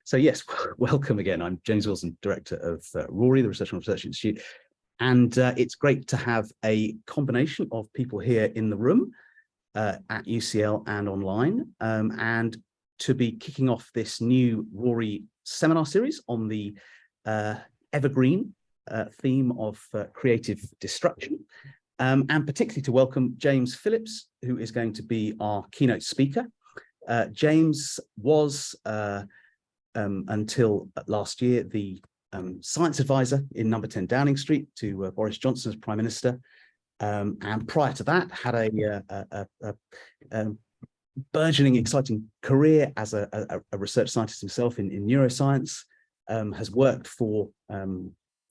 So yes, welcome again. I'm James Wilson, Director of RoRI, the Research and Research Institute. And it's great to have a combination of people here in the room at UCL and online, and to be kicking off this new RoRI seminar series on the evergreen theme of creative destruction, and particularly to welcome James Phillips, who is going to be our keynote speaker. James was, until last year, the science advisor in number 10 Downing Street to Boris Johnson as Prime Minister, and prior to that had a burgeoning, exciting career as a research scientist himself in neuroscience. Has worked for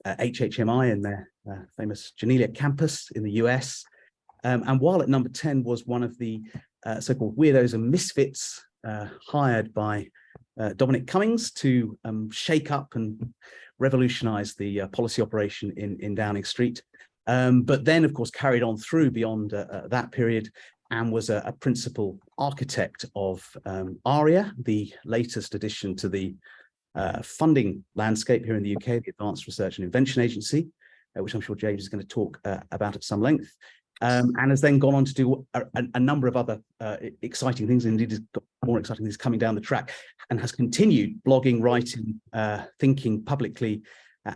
HHMI and their famous Janelia campus in the US, and while at number 10 was one of the so-called weirdos and misfits hired by Dominic Cummings to shake up and revolutionize the policy operation in Downing Street, but then of course carried on through beyond that period and was a principal architect of ARIA, the latest addition to the funding landscape here in the UK, the Advanced Research and Invention Agency, which I'm sure James is going to talk about at some length, and has then gone on to do a number of other exciting things. Indeed, has got more exciting things coming down the track, and has continued blogging, writing, thinking publicly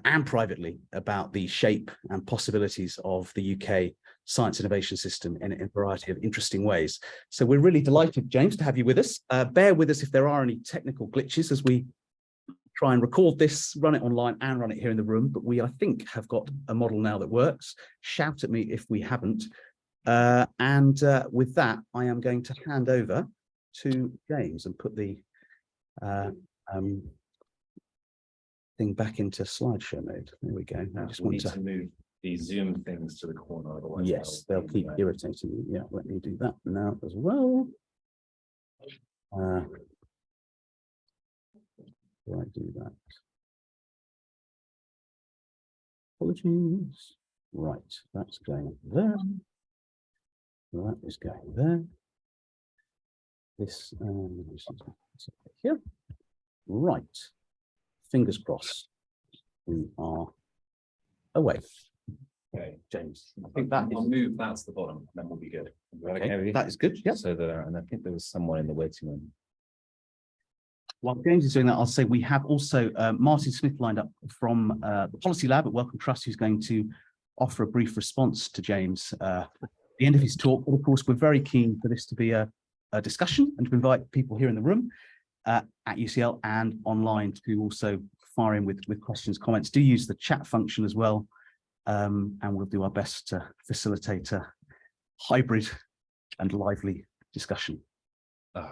and privately about the shape and possibilities of the UK science innovation system in a variety of interesting ways. So we're really delighted, James, to have you with us. Bear with us if there are any technical glitches as we try and record this, run it online and run it here in the room, but we, I think, have got a model now that works. Shout at me if we haven't. With that, I am going to hand over to James and put the thing back into slideshow mode. There we go. I just want to move these Zoom things to the corner, otherwise yes, they'll keep irritating you. Yeah, let me do that now as well. Do I do that? Apologies. Right, that's going there. That is going there. This here. Right. Fingers crossed. We are away. Okay, James. I think that I'll move that to the bottom, then we'll be good. Okay, that is good. Yeah. So there, and I think there was someone in the waiting room. While James is doing that, I'll say we have also Martin Smith lined up from the Policy Lab at Wellcome Trust, who's going to offer a brief response to James at the end of his talk. But of course, we're very keen for this to be a discussion and to invite people here in the room at UCL and online to also fire in with questions, comments. Do use the chat function as well, and we'll do our best to facilitate a hybrid and lively discussion.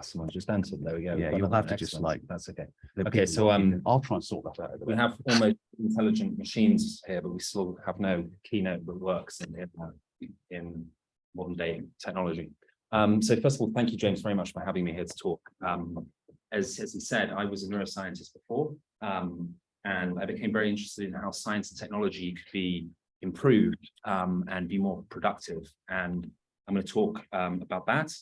Someone just answered. There we go. Yeah, you'll have to just like that's okay. Okay, so I'll try and sort that out. We have almost intelligent machines here, but we still have no keynote that works in modern day technology. So first of all, thank you, James, very much for having me here to talk. As he said, I was a neuroscientist before, and I became very interested in how science and technology could be improved and be more productive. And I'm going to talk about that.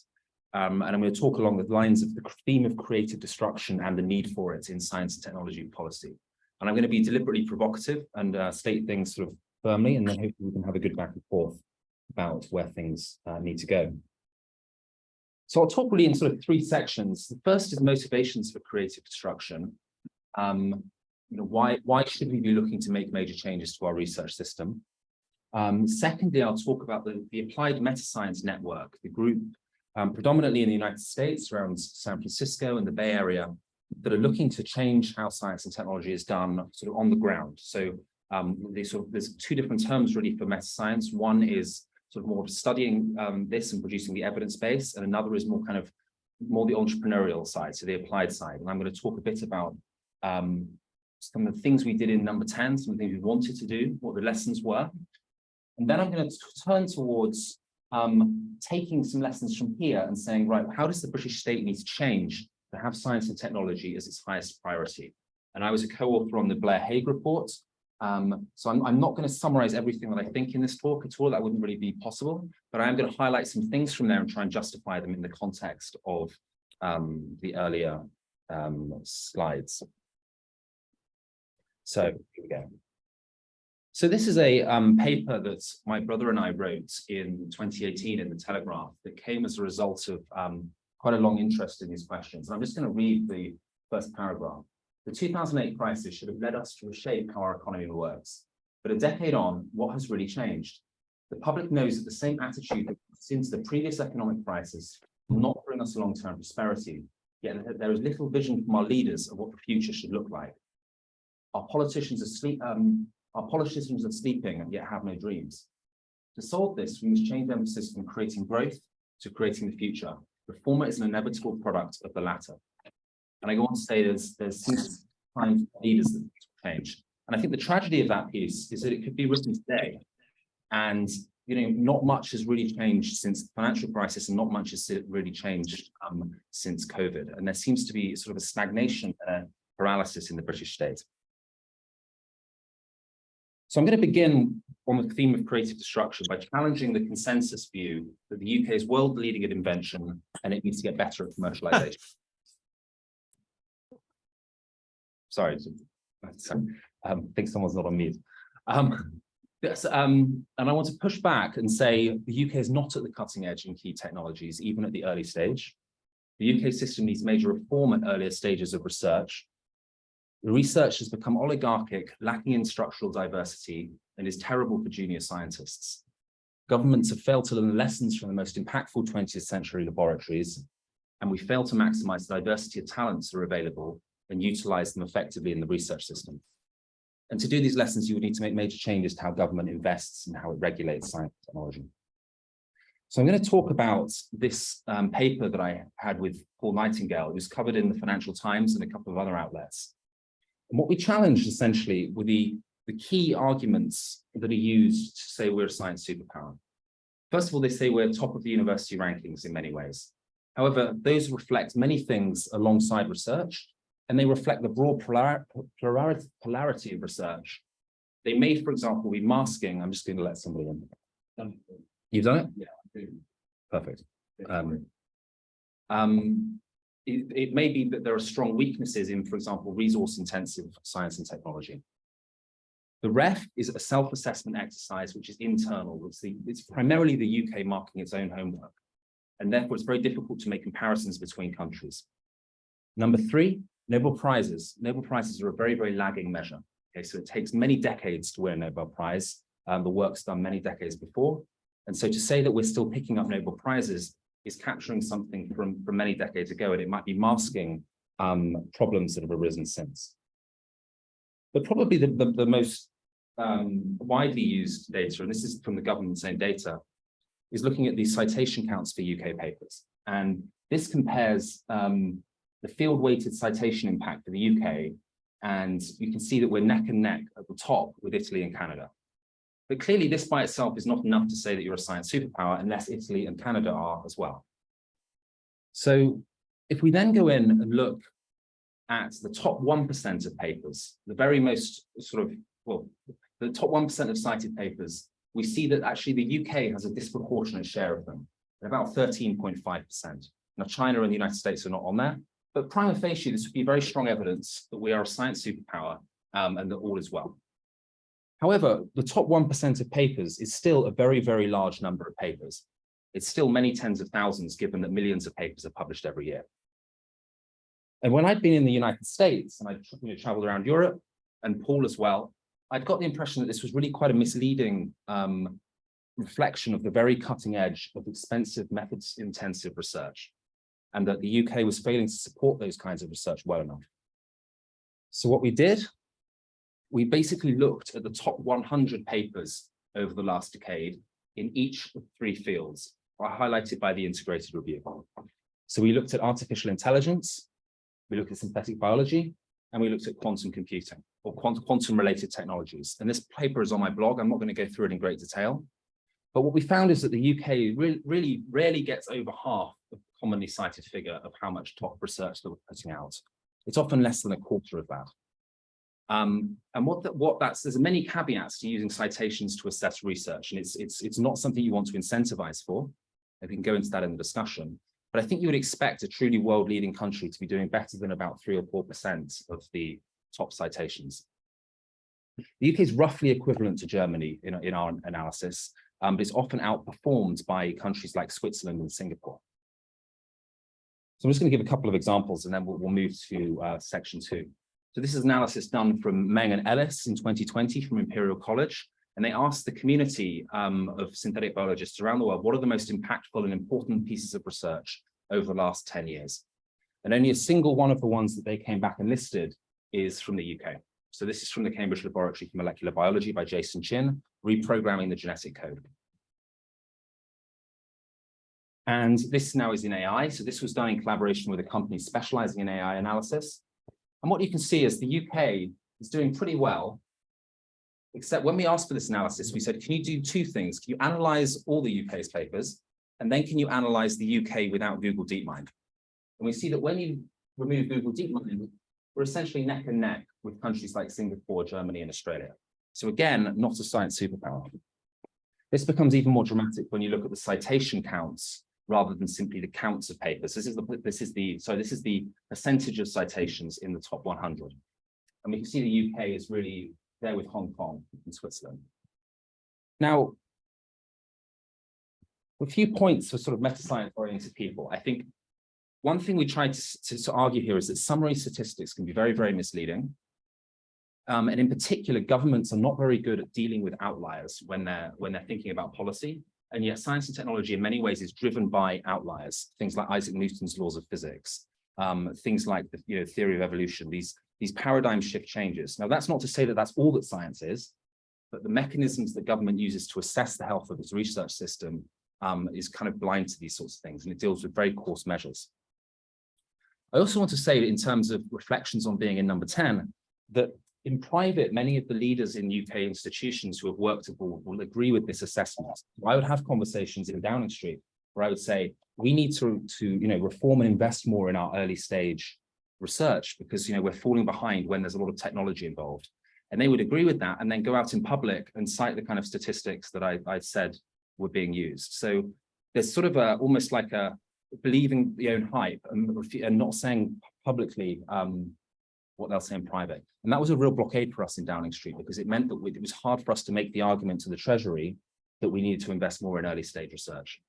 And I'm going to talk along the lines of the theme of creative destruction and the need for it in science and technology policy. And I'm going to be deliberately provocative and state things sort of firmly, and then hopefully we can have a good back and forth about where things need to go. So I'll talk really in sort of three sections. The first is motivations for creative destruction. Why should we be looking to make major changes to our research system? Secondly, I'll talk about the applied metascience network, the group predominantly in the United States around San Francisco and the Bay Area that are looking to change how science and technology is done sort of on the ground. So there's two different terms really for metascience. One is sort of more studying this and producing the evidence base, and another is more the entrepreneurial side, so the applied side. And I'm going to talk a bit about some of the things we did in number 10, some of the things we wanted to do, what the lessons were. And then I'm going to turn towards taking some lessons from here and saying, right, how does the British state need to change to have science and technology as its highest priority? And I was a co-author on the Blair-Hague report. So I'm not going to summarize everything that I think in this talk at all. That wouldn't really be possible, but I am going to highlight some things from there and try and justify them in the context of the earlier slides. So here we go. So this is a paper that my brother and I wrote in 2018 in the Telegraph that came as a result of quite a long interest in these questions. And I'm just going to read the first paragraph. The 2008 crisis should have led us to reshape how our economy works. But a decade on, what has really changed? The public knows that the same attitude since the previous economic crisis will not bring us long-term prosperity, yet there is little vision from our leaders of what the future should look like. Our politicians are sleeping and yet have no dreams. To solve this, we must change emphasis from creating growth to creating the future. The former is an inevitable product of the latter. And I go on to say there's time for leaders that change. And I think the tragedy of that piece is that it could be written today. And not much has really changed since the financial crisis, and not much has really changed since COVID. And there seems to be sort of a stagnation and a paralysis in the British state. So I'm going to begin on the theme of creative destruction by challenging the consensus view that the UK is world leading at invention and it needs to get better at commercialization. Sorry, I think someone's not on mute. And I want to push back and say the UK is not at the cutting edge in key technologies, even at the early stage. The UK system needs major reform at earlier stages of research. The research has become oligarchic, lacking in structural diversity, and is terrible for junior scientists. Governments have failed to learn lessons from the most impactful 20th century laboratories, and we fail to maximize the diversity of talents that are available and utilize them effectively in the research system. And to do these lessons, you would need to make major changes to how government invests and how it regulates science and technology. So I'm going to talk about this paper that I had with Paul Nightingale. It was covered in the Financial Times and a couple of other outlets. And what we challenged essentially were the key arguments that are used to say we're a science superpower. First of all, they say we're top of the university rankings in many ways. However, those reflect many things alongside research, and they reflect the broad polarity of research. They may, for example, be masking. I'm just going to let somebody in. You've done it? Yeah. Perfect. It may be that there are strong weaknesses in, for example, resource-intensive science and technology. The REF is a self-assessment exercise which is internal. It's primarily the UK marking its own homework, and therefore it's very difficult to make comparisons between countries. Number three, Nobel Prizes. Nobel Prizes are a very, very lagging measure. Okay, so it takes many decades to win a Nobel Prize. The work's done many decades before. And so to say that we're still picking up Nobel Prizes is capturing something from many decades ago, and it might be masking problems that have arisen since. But probably the most widely used data, and this is from the government's own data, is looking at these citation counts for UK papers. And this compares the field-weighted citation impact for the UK, and you can see that we're neck and neck at the top with Italy and Canada. But clearly this by itself is not enough to say that you're a science superpower unless Italy and Canada are as well. So if we then go in and look at the top 1% of papers, the very most the top 1% of cited papers, we see that actually the UK has a disproportionate share of them, at about 13.5%. Now, China and the United States are not on there, but prima facie, this would be very strong evidence that we are a science superpower and that all is well. However, the top 1% of papers is still a very, very large number of papers. It's still many tens of thousands, given that millions of papers are published every year. And when I'd been in the United States, and I traveled around Europe, and Paul as well, I'd got the impression that this was really quite a misleading reflection of the very cutting edge of expensive methods-intensive research, and that the UK was failing to support those kinds of research well enough. So what we did, we basically looked at the top 100 papers over the last decade in each of three fields, highlighted by the integrated review. So we looked at artificial intelligence, we looked at synthetic biology, and we looked at quantum computing, or quantum-related technologies. And this paper is on my blog. I'm not going to go through it in great detail. But what we found is that the UK really rarely gets over half of the commonly cited figure of how much top research that we're putting out. It's often less than a quarter of that. And there's many caveats to using citations to assess research, and it's not something you want to incentivize for. I can go into that in the discussion, but I think you would expect a truly world-leading country to be doing better than about 3 or 4% of the top citations. The UK is roughly equivalent to Germany in our analysis, but it's often outperformed by countries like Switzerland and Singapore. So I'm just going to give a couple of examples, and then we'll move to section 2. So this is analysis done from Meng and Ellis in 2020 from Imperial College, and they asked the community of synthetic biologists around the world, what are the most impactful and important pieces of research over the last 10 years? And only a single one of the ones that they came back and listed is from the UK. So this is from the Cambridge Laboratory for Molecular Biology by Jason Chin, reprogramming the genetic code. And this now is in AI. So this was done in collaboration with a company specializing in AI analysis. And what you can see is the UK is doing pretty well, except when we asked for this analysis, we said, can you do two things? Can you analyze all the UK's papers? And then can you analyze the UK without Google DeepMind? And we see that when you remove Google DeepMind, we're essentially neck and neck with countries like Singapore, Germany, and Australia. So again, not a science superpower. This becomes even more dramatic when you look at the citation counts rather than simply the counts of papers. This is the percentage of citations in the top 100. And we can see the UK is really there with Hong Kong and Switzerland. Now, a few points for sort of meta-science-oriented people. I think one thing we try to argue here is that summary statistics can be very, very misleading. And in particular, governments are not very good at dealing with outliers when they're thinking about policy. And yet science and technology in many ways is driven by outliers, things like Isaac Newton's laws of physics, things like the theory of evolution, these paradigm shift changes. Now, that's not to say that that's all that science is, but the mechanisms that government uses to assess the health of its research system is kind of blind to these sorts of things, and it deals with very coarse measures. I also want to say, in terms of reflections on being in number 10, that in private, many of the leaders in UK institutions who have worked abroad will agree with this assessment. I would have conversations in Downing Street where I would say, we need to reform and invest more in our early stage research because we're falling behind when there's a lot of technology involved. And they would agree with that and then go out in public and cite the kind of statistics that I said were being used. So there's sort of almost like a believing the own hype and not saying publicly what they'll say in private. And that was a real blockade for us in Downing Street because it meant that it was hard for us to make the argument to the Treasury that we needed to invest more in early stage research.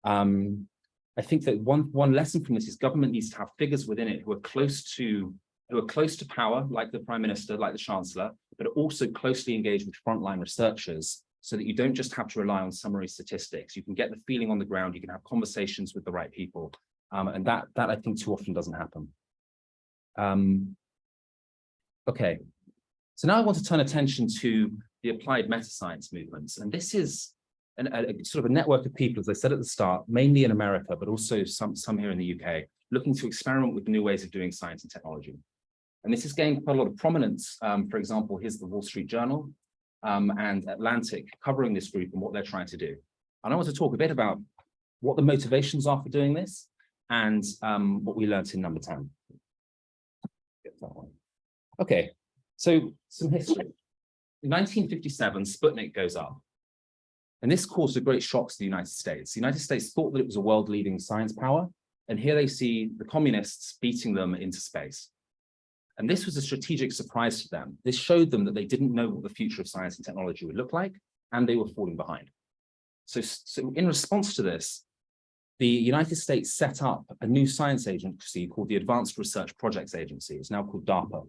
I think that one lesson from this is government needs to have figures within it who are close to power, like the Prime Minister, like the Chancellor, but are also closely engaged with frontline researchers so that you don't just have to rely on summary statistics. You can get the feeling on the ground, you can have conversations with the right people. And that I think too often doesn't happen. Okay, so now I want to turn attention to the applied meta-science movements. And this is sort of a network of people, as I said at the start, mainly in America, but also some here in the UK, looking to experiment with new ways of doing science and technology. And this has gained quite a lot of prominence. For example, here's the Wall Street Journal and Atlantic covering this group and what they're trying to do. And I want to talk a bit about what the motivations are for doing this and what we learned in number 10. Get that one. Okay, so some history. In 1957, Sputnik goes up. And this caused a great shock to the United States. The United States thought that it was a world-leading science power, and here they see the communists beating them into space. And this was a strategic surprise to them. This showed them that they didn't know what the future of science and technology would look like, and they were falling behind. So in response to this, the United States set up a new science agency called the Advanced Research Projects Agency. It's now called DARPA.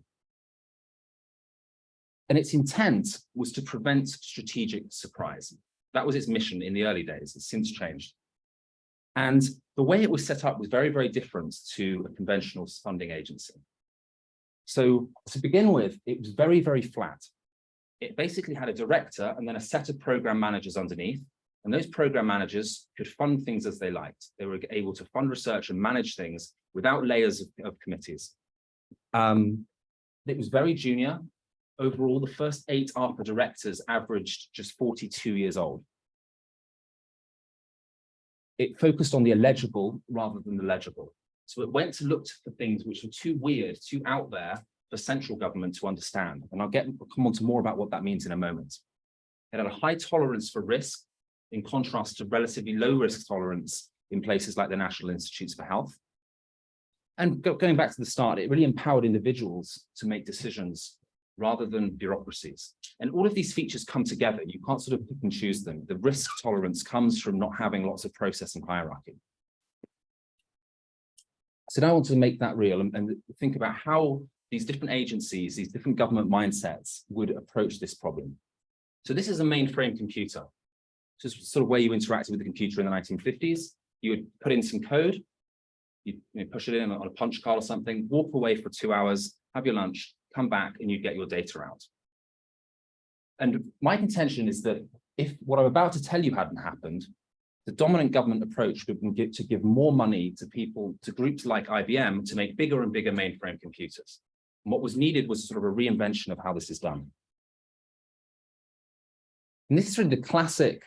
And its intent was to prevent strategic surprise. That was its mission in the early days. It's since changed. And the way it was set up was very, very different to a conventional funding agency. So to begin with, it was very, very flat. It basically had a director and then a set of program managers underneath. And those program managers could fund things as they liked. They were able to fund research and manage things without layers of committees. It was very junior. Overall, the first 8 ARPA directors averaged just 42 years old. It focused on the illegible rather than the legible. So it went to look for things which were too weird, too out there for central government to understand. And I'll come on to more about what that means in a moment. It had a high tolerance for risk, in contrast to relatively low risk tolerance in places like the National Institutes for Health. And going back to the start, it really empowered individuals to make decisions rather than bureaucracies. And all of these features come together. You can't sort of pick and choose them. The risk tolerance comes from not having lots of process and hierarchy. So now I want to make that real and think about how these different agencies, these different government mindsets would approach this problem. So this is a mainframe computer. This is sort of where you interacted with the computer in the 1950s. You would put in some code, you push it in on a punch card or something, walk away for 2 hours, have your lunch, come back, and you'd get your data out. And my contention is that if what I'm about to tell you hadn't happened, the dominant government approach would be to give more money to people, to groups like IBM, to make bigger and bigger mainframe computers. And what was needed was sort of a reinvention of how this is done. And this is really the classic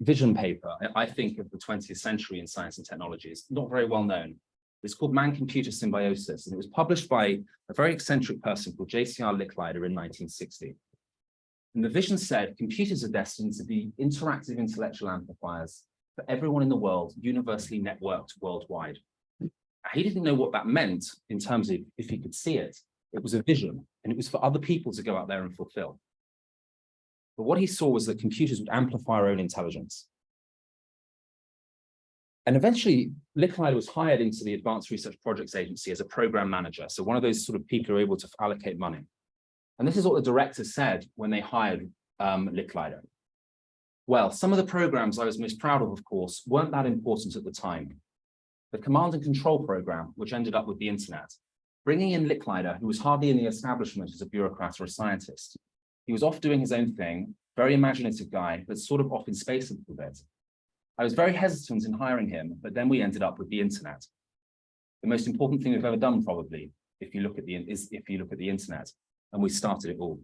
vision paper, I think, of the 20th century in science and technology. It's not very well known. It's called Man-Computer Symbiosis, and it was published by a very eccentric person called J.C.R. Licklider in 1960. And the vision said, computers are destined to be interactive intellectual amplifiers for everyone in the world, universally networked worldwide. He didn't know what that meant in terms of if he could see it. It was a vision, and it was for other people to go out there and fulfill. But what he saw was that computers would amplify our own intelligence. And eventually, Licklider was hired into the Advanced Research Projects Agency as a program manager. So one of those sort of people who are able to allocate money. And this is what the director said when they hired Licklider. Well, some of the programs I was most proud of course, weren't that important at the time. The command and control program, which ended up with the internet, bringing in Licklider, who was hardly in the establishment as a bureaucrat or a scientist. He was off doing his own thing, very imaginative guy, but sort of off in space a little bit. I was very hesitant in hiring him, but then we ended up with the internet. The most important thing we've ever done, probably, if you look at the internet, and we started it all.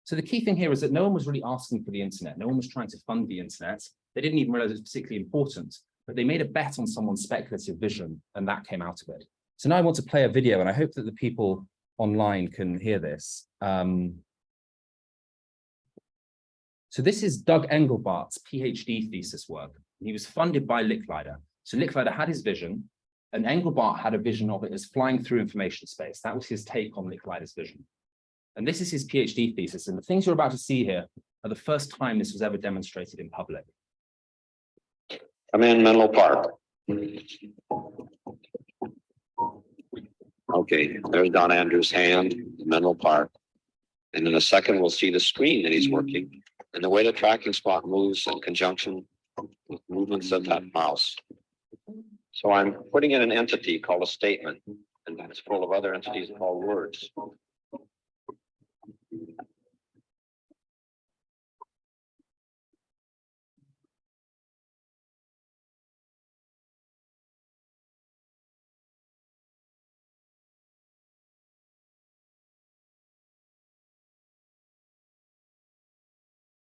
So the key thing here is that no one was really asking for the internet. No one was trying to fund the internet. They didn't even realize it was particularly important, but they made a bet on someone's speculative vision, and that came out of it. So now I want to play a video, and I hope that the people online can hear this. So this is Doug Engelbart's PhD thesis work. He was funded by Licklider. So Licklider had his vision, and Engelbart had a vision of it as flying through information space. That was his take on Licklider's vision. And this is his PhD thesis. And the things you're about to see here are the first time this was ever demonstrated in public. Come in, Menlo Park. Okay, there's Don Andrews' hand, Menlo Park. And in a second, we'll see the screen that he's working and the way the tracking spot moves in conjunction with movements of that mouse. So I'm putting in an entity called a statement, and that's full of other entities called words.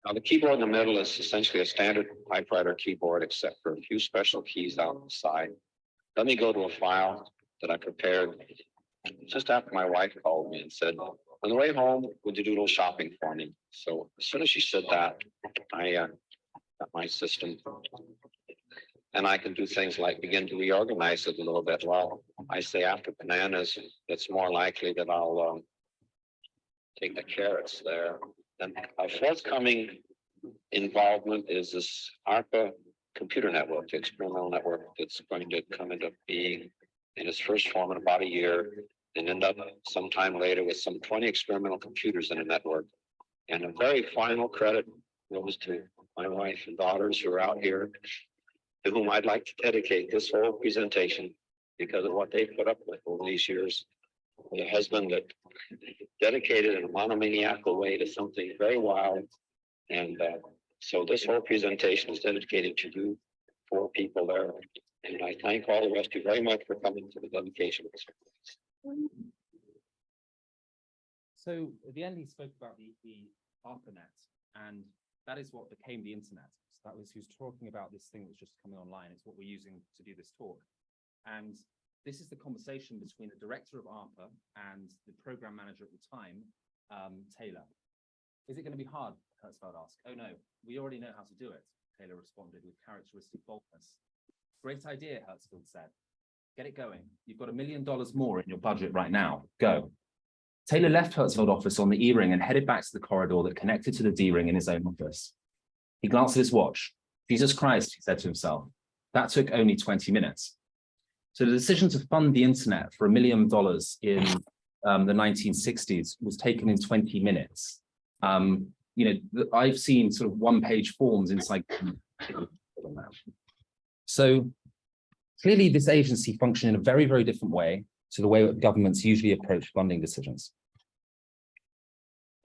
Now, the keyboard in the middle is essentially a standard typewriter keyboard, except for a few special keys out on the side. Let me go to a file that I prepared just after my wife called me and said, on the way home, would you do a little shopping for me? So as soon as she said that, I got my system. And I can do things like begin to reorganize it a little bit. Well, I say after bananas, it's more likely that I'll take the carrots there. And a forthcoming involvement is this ARPA computer network, the experimental network that's going to come into being in its first form in about a year and end up sometime later with some 20 experimental computers in a network. And a very final credit goes to my wife and daughters who are out here, to whom I'd like to dedicate this whole presentation because of what they put up with over these years. The husband that dedicated in a monomaniacal way to something very wild. And so this whole presentation is dedicated to you, 4 people there. And I thank all the rest of you very much for coming to the dedication. So at the end, he spoke about the ARPANET, and that is what became the internet. So that was, he was talking about this thing that's just coming online. It's what we're using to do this talk. And this is the conversation between the director of ARPA and the program manager at the time, Taylor. Is it going to be hard? Hertzfeld asked. Oh no, we already know how to do it, Taylor responded with characteristic boldness. Great idea, Hertzfeld said. Get it going. You've got $1 million more in your budget right now. Go. Taylor left Hertzfeld office on the E-ring and headed back to the corridor that connected to the D-ring in his own office. He glanced at his watch. Jesus Christ, he said to himself, that took only 20 minutes. So the decision to fund the internet for $1 million in the 1960s was taken in 20 minutes. I've seen sort of one-page forms inside. So clearly this agency functioned in a very, very different way to the way that governments usually approach funding decisions.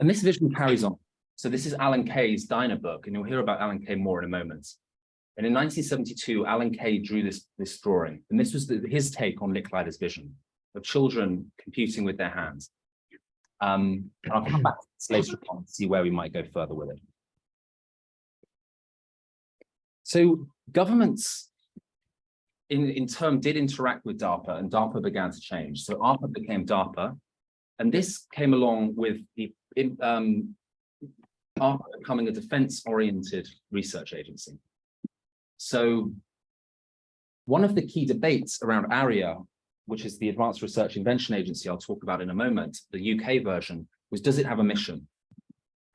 And this vision carries on. So this is Alan Kay's Diner book, and you'll hear about Alan Kay more in a moment. And in 1972, Alan Kay drew this drawing, and this was his take on Licklider's vision of children computing with their hands. And I'll come back to this later on to see where we might go further with it. So governments in turn did interact with DARPA, and DARPA began to change. So ARPA became DARPA, and this came along with the ARPA becoming a defense-oriented research agency. So one of the key debates around ARIA, which is the Advanced Research Invention Agency I'll talk about in a moment, the UK version, was does it have a mission?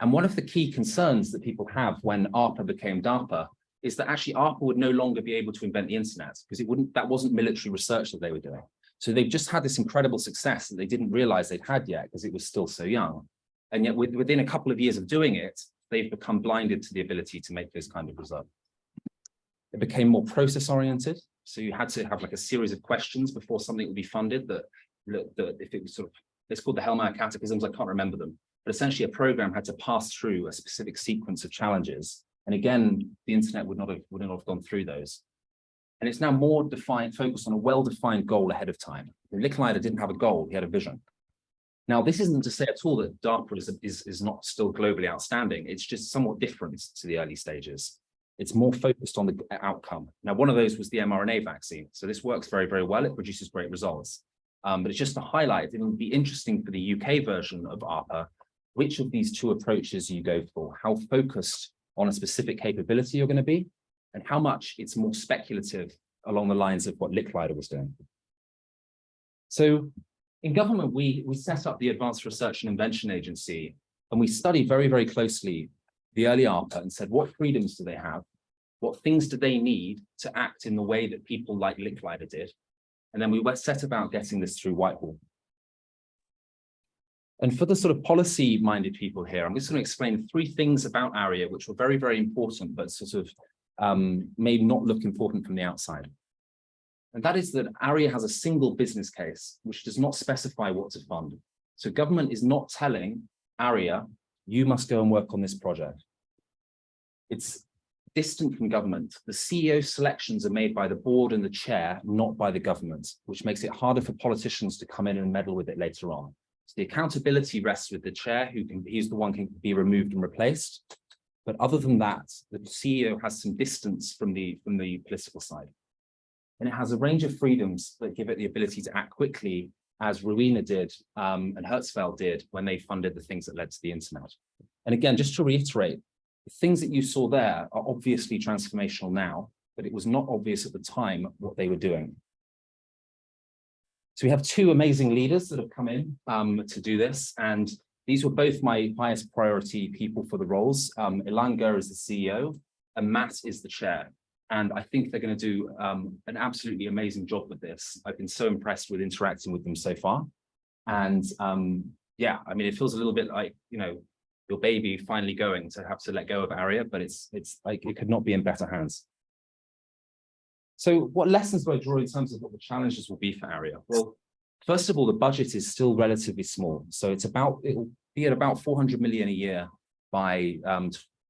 And one of the key concerns that people have when ARPA became DARPA is that actually ARPA would no longer be able to invent the internet because that wasn't military research that they were doing. So they've just had this incredible success that they didn't realize they'd had yet because it was still so young. And yet within a couple of years of doing it, they've become blinded to the ability to make those kind of results. It became more process oriented. So you had to have like a series of questions before something would be funded that if it was sort of, it's called the Hellmeier catechisms, I can't remember them, but essentially a program had to pass through a specific sequence of challenges. And again, the internet would not have gone through those. And it's now more defined, focused on a well-defined goal ahead of time. Licklider didn't have a goal, he had a vision. Now, this isn't to say at all that DARPA is not still globally outstanding. It's just somewhat different to the early stages. It's more focused on the outcome. Now, one of those was the mRNA vaccine. So this works very, very well. It produces great results. But it's just to highlight, it would be interesting for the UK version of ARPA, which of these two approaches you go for, how focused on a specific capability you're going to be, and how much it's more speculative along the lines of what Licklider was doing. So in government, we set up the Advanced Research and Invention Agency, and we studied very, very closely the early ARPA and said, what freedoms do they have? What things do they need to act in the way that people like Licklider did? And then we set about getting this through Whitehall. And for the sort of policy-minded people here, I'm just going to explain 3 things about ARIA, which were very, very important, but sort of may not look important from the outside. And that is that ARIA has a single business case, which does not specify what to fund. So government is not telling ARIA, you must go and work on this project. It's distant from government. The CEO selections are made by the board and the chair, not by the government, which makes it harder for politicians to come in and meddle with it later on. So the accountability rests with the chair, he's the one who can be removed and replaced. But other than that, the CEO has some distance from the political side. And it has a range of freedoms that give it the ability to act quickly, as Rowena did and Hertzfeld did when they funded the things that led to the internet. And again, just to reiterate, the things that you saw there are obviously transformational now, but it was not obvious at the time what they were doing. So we have 2 amazing leaders that have come in to do this, and these were both my highest priority people for the roles. Ilanga is the CEO, and Matt is the chair. And I think they're going to do an absolutely amazing job with this. I've been so impressed with interacting with them so far. And yeah, I mean, it feels a little bit like, you know, your baby finally going to have to let go of ARIA, but it's like it could not be in better hands. So what lessons do I draw in terms of what the challenges will be for ARIA? Well, first of all, the budget is still relatively small. So it will be at about 400 million a year by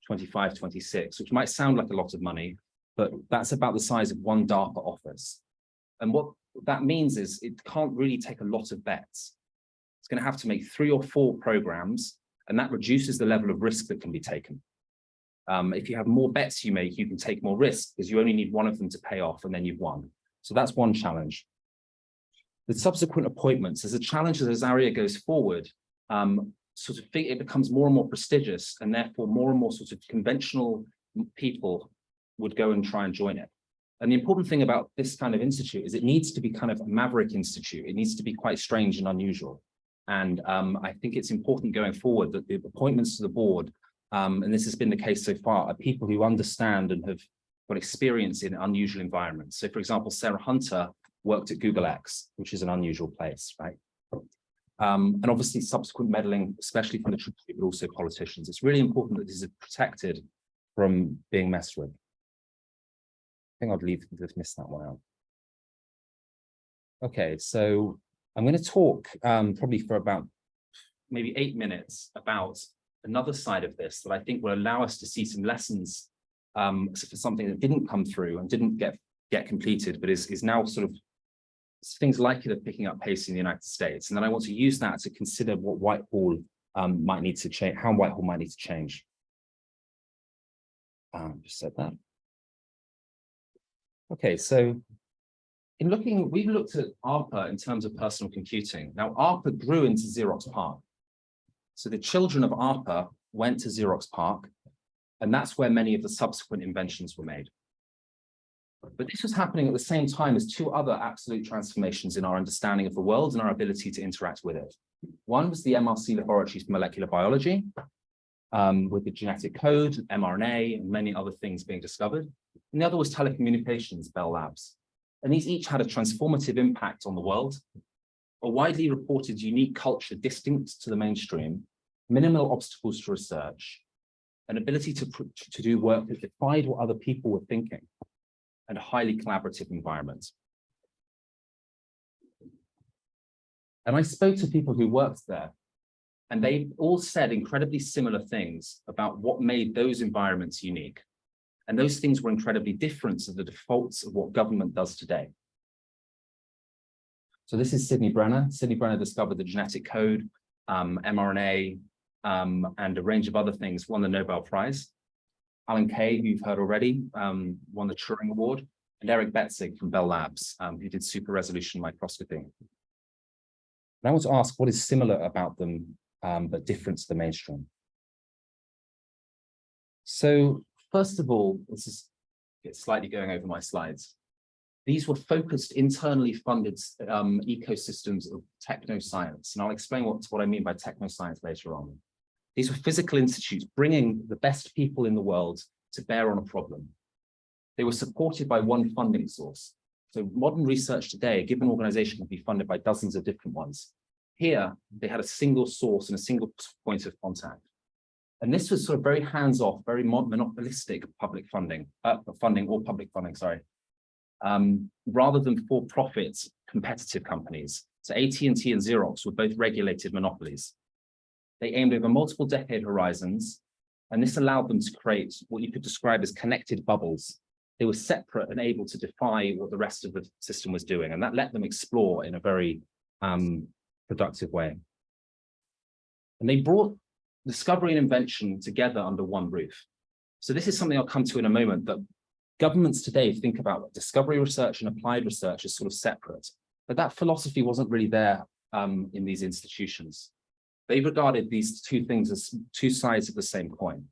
25, 26, which might sound like a lot of money, but that's about the size of one DARPA office. And what that means is it can't really take a lot of bets. It's going to have to make 3 or 4 programs, and that reduces the level of risk that can be taken. If you have more bets you make, you can take more risk because you only need one of them to pay off and then you've won. So that's one challenge. The subsequent appointments, there's a challenge as ARIA goes forward, it becomes more and more prestigious, and therefore more and more sort of conventional people would go and try and join it. And the important thing about this kind of institute is it needs to be kind of a maverick institute. It needs to be quite strange and unusual. And I think it's important going forward that the appointments to the board, and this has been the case so far, are people who understand and have got experience in unusual environments. So for example, Sarah Hunter worked at Google X, which is an unusual place, right? And obviously subsequent meddling, especially from the troops, but also politicians. It's really important that this is protected from being messed with. I think I'd just miss that one out. Okay, so I'm going to talk probably for about maybe 8 minutes about another side of this that I think will allow us to see some lessons for something that didn't come through and didn't get completed, but is now sort of things like it are picking up pace in the United States. And then I want to use that to consider what Whitehall might need to change, how Whitehall might need to change. Just said that. Okay, so we've looked at ARPA in terms of personal computing. Now, ARPA grew into Xerox PARC. So the children of ARPA went to Xerox PARC, and that's where many of the subsequent inventions were made. But this was happening at the same time as two other absolute transformations in our understanding of the world and our ability to interact with it. One was the MRC laboratories for molecular biology, with the genetic code, mRNA, and many other things being discovered. And the other was telecommunications, Bell Labs. And these each had a transformative impact on the world, a widely reported unique culture distinct to the mainstream, minimal obstacles to research, an ability to do work that defied what other people were thinking, and a highly collaborative environment. And I spoke to people who worked there, and they all said incredibly similar things about what made those environments unique. And those things were incredibly different to the defaults of what government does today. So this is Sidney Brenner. Sidney Brenner discovered the genetic code, mRNA, and a range of other things, won the Nobel Prize. Alan Kay, who you've heard already, won the Turing Award, and Eric Betzig from Bell Labs, who did super resolution microscopy. And I want to ask what is similar about them, but different to the mainstream. So first of all, this is slightly going over my slides. These were focused, internally funded ecosystems of technoscience. And I'll explain what I mean by technoscience later on. These were physical institutes bringing the best people in the world to bear on a problem. They were supported by one funding source. So modern research today, a given organization can be funded by dozens of different ones. Here, they had a single source and a single point of contact. And this was sort of very hands-off, very monopolistic public funding, sorry, rather than for-profit competitive companies. So AT&T and Xerox were both regulated monopolies. They aimed over multiple decade horizons, and this allowed them to create what you could describe as connected bubbles. They were separate and able to defy what the rest of the system was doing, and that let them explore in a very productive way. And they brought discovery and invention together under one roof. So this is something I'll come to in a moment, that governments today think about discovery research and applied research as sort of separate, but that philosophy wasn't really there in these institutions. They regarded these two things as two sides of the same coin.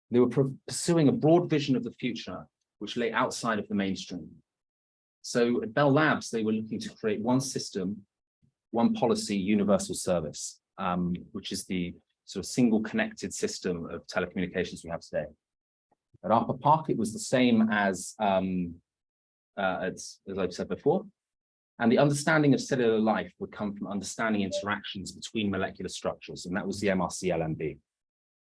They were pursuing a broad vision of the future, which lay outside of the mainstream. So at Bell Labs, they were looking to create one system, one policy, universal service, which is the sort of single connected system of telecommunications we have today. At ARPA PARC, it was the same as I've said before. And the understanding of cellular life would come from understanding interactions between molecular structures, and that was the MRC LMB.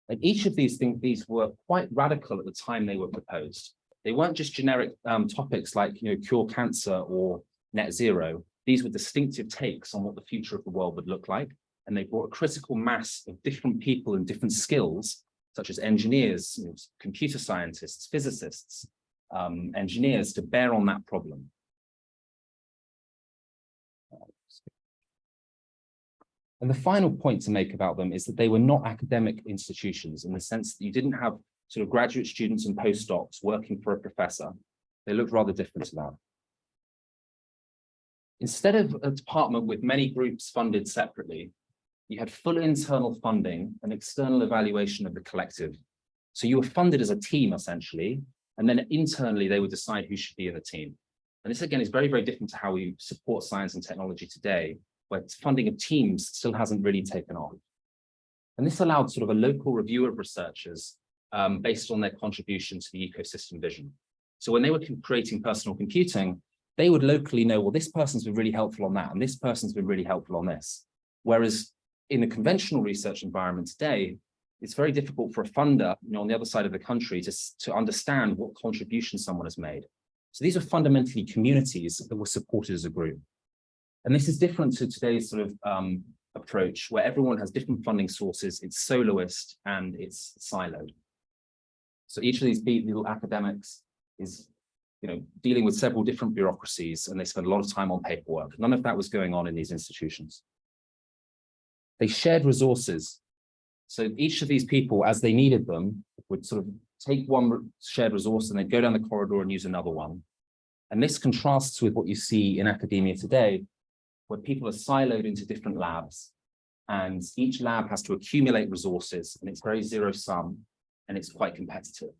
And each of these things were quite radical at the time they were proposed. They weren't just generic topics like, cure cancer or net zero. These were distinctive takes on what the future of the world would look like. And they brought a critical mass of different people and different skills, such as engineers, computer scientists, physicists, engineers, to bear on that problem. And the final point to make about them is that they were not academic institutions, in the sense that you didn't have sort of graduate students and postdocs working for a professor. They looked rather different to that. Instead of a department with many groups funded separately, you had full internal funding and external evaluation of the collective. So you were funded as a team, essentially, and then internally they would decide who should be in the team. And this, again, is very, very different to how we support science and technology today, where funding of teams still hasn't really taken off. And this allowed sort of a local review of researchers based on their contribution to the ecosystem vision. So when they were creating personal computing, they would locally know, well, this person's been really helpful on that, and this person's been really helpful on this. Whereas in the conventional research environment today, it's very difficult for a funder, on the other side of the country to understand what contribution someone has made. So these are fundamentally communities that were supported as a group. And this is different to today's sort of approach, where everyone has different funding sources, it's soloist and it's siloed. So each of these little academics is dealing with several different bureaucracies, and they spend a lot of time on paperwork. None of that was going on in these institutions. They shared resources. So each of these people, as they needed them, would sort of take one shared resource and they'd go down the corridor and use another one. And this contrasts with what you see in academia today, where people are siloed into different labs, and each lab has to accumulate resources, and it's very zero-sum, and it's quite competitive.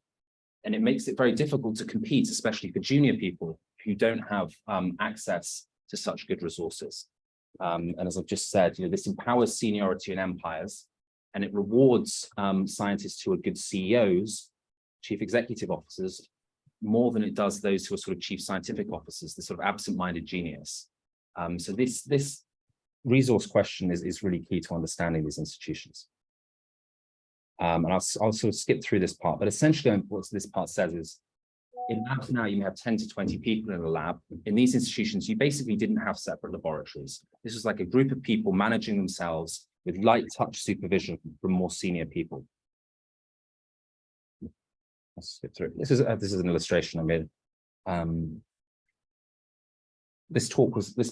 And it makes it very difficult to compete, especially for junior people who don't have access to such good resources. And as I've just said, this empowers seniority in empires, and it rewards scientists who are good CEOs, chief executive officers, more than it does those who are sort of chief scientific officers, the sort of absent-minded genius. So this resource question is really key to understanding these institutions. And I'll sort of skip through this part, but essentially what this part says is, in labs now, you may have 10 to 20 people in a lab. In these institutions, you basically didn't have separate laboratories. This was like a group of people managing themselves with light touch supervision from more senior people. Let's skip through. This is an illustration I made. This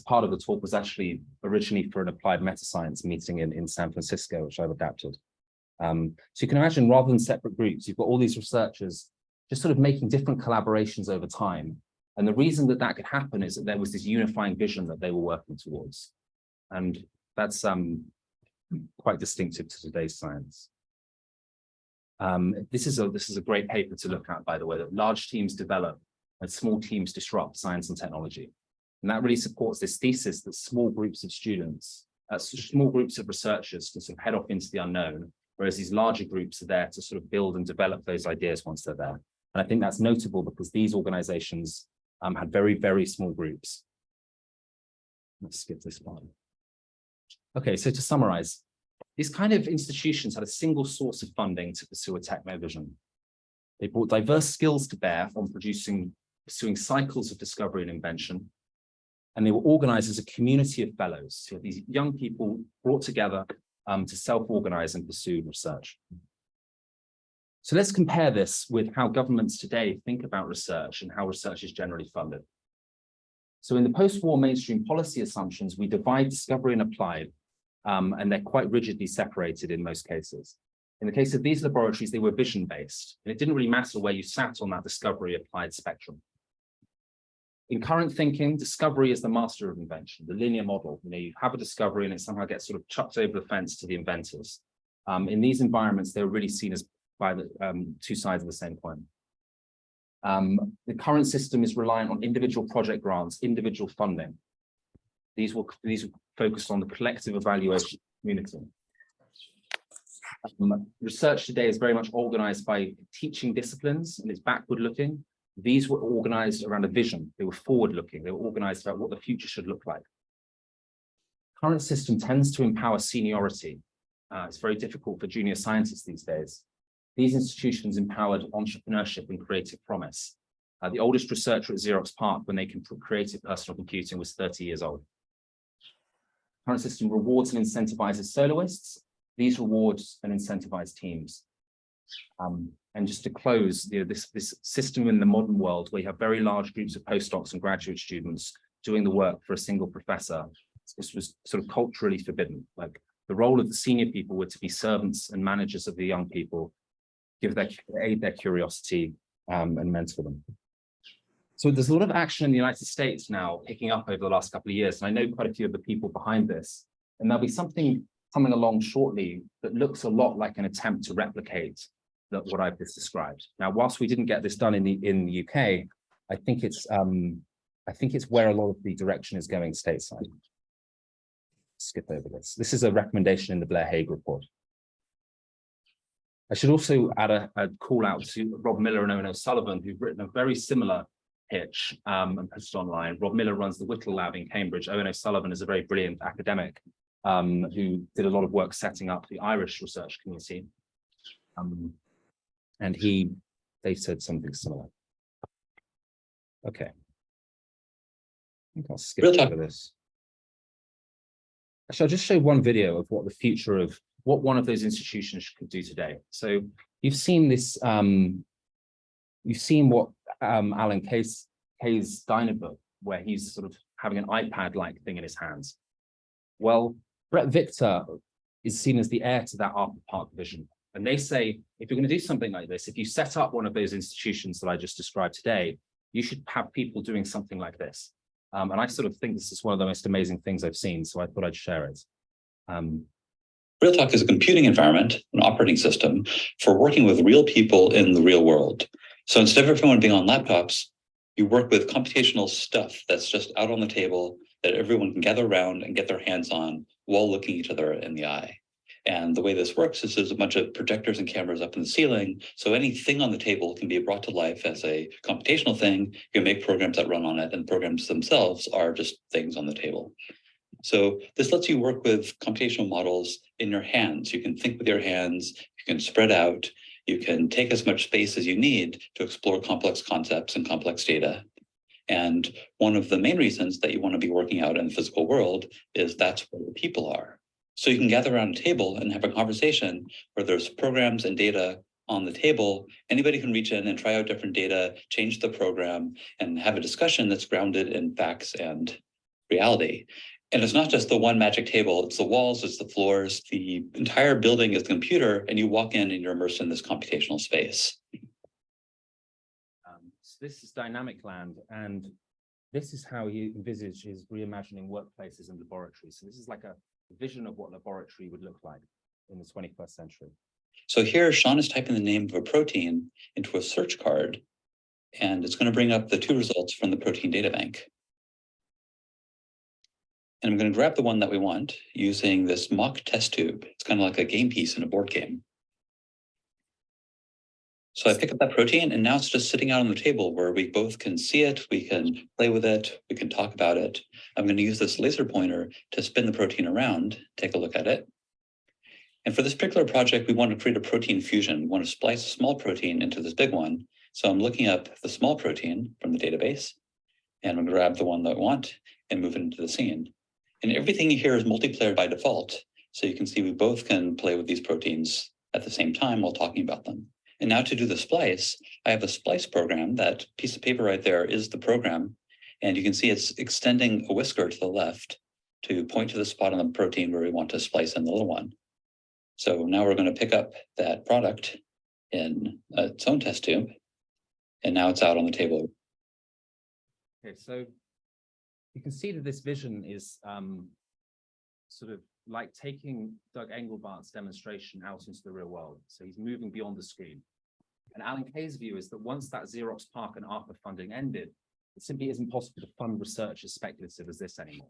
part of the talk was actually originally for an applied metascience meeting in San Francisco, which I've adapted. So you can imagine, rather than separate groups, you've got all these researchers just sort of making different collaborations over time. And the reason that that could happen is that there was this unifying vision that they were working towards. And that's quite distinctive to today's science. This is a great paper to look at, by the way, that large teams develop and small teams disrupt science and technology. And that really supports this thesis that small groups of students, small groups of researchers can sort of head off into the unknown, whereas these larger groups are there to sort of build and develop those ideas once they're there. And I think that's notable because these organizations had very, very small groups. Let's skip this part. Okay, so to summarize, these kind of institutions had a single source of funding to pursue a techno vision. They brought diverse skills to bear on pursuing cycles of discovery and invention. And they were organized as a community of fellows. So these young people brought together to self-organize and pursue research. So let's compare this with how governments today think about research and how research is generally funded. So in the post-war mainstream policy assumptions, we divide discovery and applied, and they're quite rigidly separated in most cases. In the case of these laboratories, they were vision-based, and it didn't really matter where you sat on that discovery-applied spectrum. In current thinking, discovery is the master of invention, the linear model. You have a discovery and it somehow gets sort of chucked over the fence to the inventors. In these environments, they're really seen as by the two sides of the same coin. The current system is reliant on individual project grants, individual funding. These will focus on the collective evaluation community. Research today is very much organized by teaching disciplines, and it's backward looking. These were organized around a vision. They were forward looking. They were organized about what the future should look like. Current system tends to empower seniority. It's very difficult for junior scientists these days. These institutions empowered entrepreneurship and creative promise. The oldest researcher at Xerox PARC, when they can put creative personal computing, was 30 years old. Current system rewards and incentivizes soloists. These rewards and incentivize teams. And just to close, this system in the modern world, where you have very large groups of postdocs and graduate students doing the work for a single professor, this was sort of culturally forbidden. Like, the role of the senior people were to be servants and managers of the young people, aid their curiosity, and mentor them. So there's a lot of action in the United States now picking up over the last couple of years, and I know quite a few of the people behind this, and there'll be something coming along shortly that looks a lot like an attempt to replicate what I've just described. Now, whilst we didn't get this done in the UK, I think it's where a lot of the direction is going stateside. skip over this. This is a recommendation in the Blair-Hague report. I should also add a call out to Rob Miller and Owen O'Sullivan, who've written a very similar pitch and posted online. Rob Miller runs the Whittle Lab in Cambridge. Owen O'Sullivan is a very brilliant academic who did a lot of work setting up the Irish research community. And they said something similar. Okay. I think I'll skip over this. Actually, I'll just show one video of what the future of what one of those institutions could do today. So you've seen this, you've seen what Alan Kay's Dynabook, where he's sort of having an iPad-like thing in his hands. Well, Brett Victor is seen as the heir to that ARPA Park vision. And they say, if you're going to do something like this, if you set up one of those institutions that I just described today, you should have people doing something like this. And I sort of think this is one of the most amazing things I've seen, so I thought I'd share it. RealTalk is a computing environment, an operating system for working with real people in the real world. So instead of everyone being on laptops, you work with computational stuff that's just out on the table that everyone can gather around and get their hands on while looking each other in the eye. And the way this works is there's a bunch of projectors and cameras up in the ceiling. So anything on the table can be brought to life as a computational thing. You can make programs that run on it, and programs themselves are just things on the table. So this lets you work with computational models in your hands. You can think with your hands, you can spread out, you can take as much space as you need to explore complex concepts and complex data. And one of the main reasons that you want to be working out in the physical world is that's where the people are. So you can gather around a table and have a conversation where there's programs and data on the table. Anybody can reach in and try out different data, change the program, and have a discussion that's grounded in facts and reality. And it's not just the one magic table, it's the walls, it's the floors, the entire building is the computer, and you walk in and you're immersed in this computational space. So this is Dynamic Land, and this is how he envisages reimagining workplaces and laboratories. So this is like a vision of what a laboratory would look like in the 21st century. So here, Sean is typing the name of a protein into a search card, and it's going to bring up the two results from the protein data bank. And I'm going to grab the one that we want using this mock test tube. It's kind of like a game piece in a board game. So I pick up that protein, and now it's just sitting out on the table where we both can see it, we can play with it, we can talk about it. I'm going to use this laser pointer to spin the protein around, take a look at it. And for this particular project, we want to create a protein fusion. We want to splice a small protein into this big one. So I'm looking up the small protein from the database, and I'm going to grab the one that I want and move it into the scene. And everything here is multiplayer by default. So you can see we both can play with these proteins at the same time while talking about them. And now to do the splice, I have a splice program. That piece of paper right there is the program. And you can see it's extending a whisker to the left to point to the spot on the protein where we want to splice in the little one. So now we're going to pick up that product in its own test tube. And now it's out on the table. Okay, so you can see that this vision is sort of like taking Doug Engelbart's demonstration out into the real world. So he's moving beyond the screen. And Alan Kay's view is that once that Xerox PARC and ARPA funding ended, it simply isn't possible to fund research as speculative as this anymore.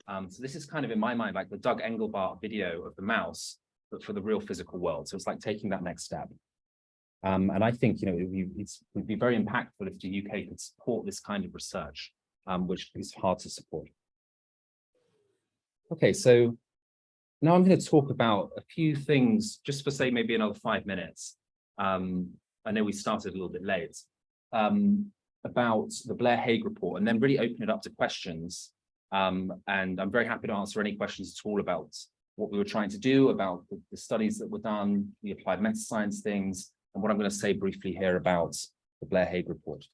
So this is kind of, in my mind, like the Doug Engelbart video of the mouse, but for the real physical world. So it's like taking that next step. And I think, you know, it would be very impactful if the UK could support this kind of research, which is hard to support. Okay, so now I'm going to talk about a few things, just for say maybe another 5 minutes. I know we started a little bit late, about the Blair-Hague report, and then really open it up to questions. And I'm very happy to answer any questions at all about what we were trying to do, about the studies that were done, the applied metascience things, and what I'm going to say briefly here about the Blair-Hague report.